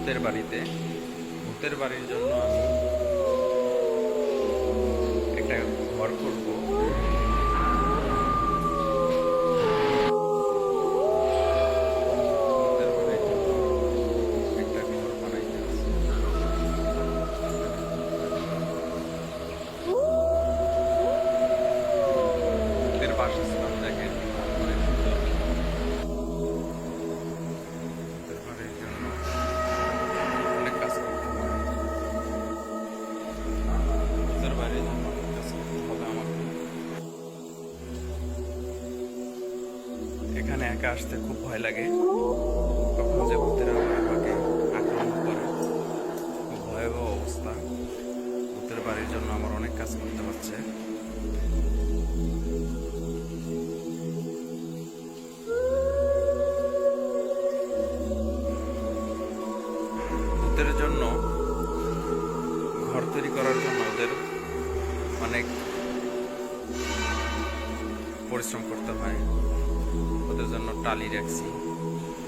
ভূতের বাড়িতে। ভূতের বাড়ির জন্য আমি একটা ঘর করব। ভূতের বাড়ির জন্য একটা ঘর বানাইতে আছে। ভূতের বাসস্থান দেখেন অনেক সুন্দর। ভূতের বাড়ির জন্য অনেক কাজ করতে হবে। ভূতের বাড়ির জন্য অনেক কাজ করতে হবে আমাকে। এখানে একা আসতে খুব ভয় লাগে, কখন যে ভূতেরা আমাকে আক্রমণ করে। খুব ভয়াবহ অবস্থা। ভূতের বাড়ির জন্য আমার অনেক কাজ করতে হচ্ছে। ভূতের জন্য ঘর তৈরি করার জন্য ওদের অনেক পরিশ্রম করতে হয়। ওদের জন্য টালি রাখছি,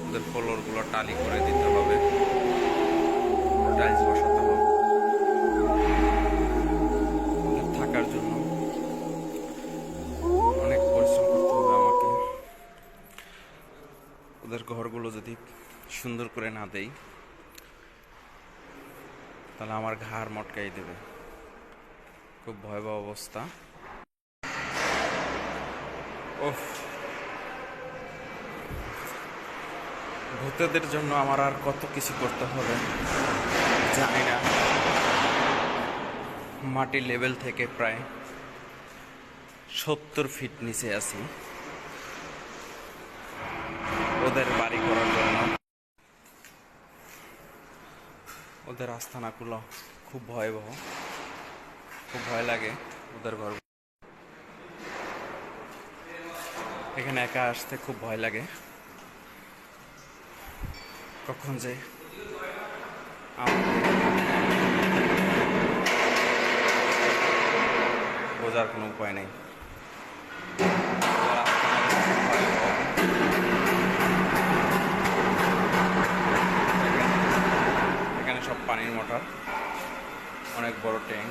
ওদের ফ্লোরগুলো টালি করে দিতে হবে, টাইলস বসাতে হবে। ওদের থাকার জন্য অনেক পরিশ্রম করতে হবে আমাকে। ওদের ঘরগুলো যদি সুন্দর করে না দেই তাহলে আমার ঘাড় মটকাই দেবে। খুব ভয়াবহ অবস্থা। ওহ, ভূতেদের জন্য আমার আর কত কিছু করতে হবে জানি না। মাটির লেভেল থেকে প্রায় 70 ফিট নিচে আছি ওদের বাড়ি করার জন্য। ওদের আস্তানাগুলো খুব ভয়াবহ, খুব ভয় লাগে ওদের ঘর। এখানে একা আসতে খুব ভয় লাগে, কখন যে বোঝার কোনো উপায় নেই। এখানে সব পানির মোটর, অনেক বড় ট্যাঙ্ক।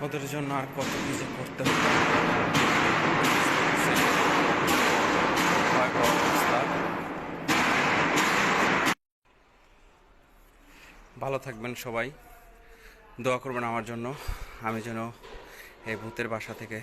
ওদের জন্য আর কত কিছু করতে হবে। ভালো থাকবেন সবাই, দোয়া করবেন আমার জন্য, আমি যেন এই ভূতের বাসা থেকে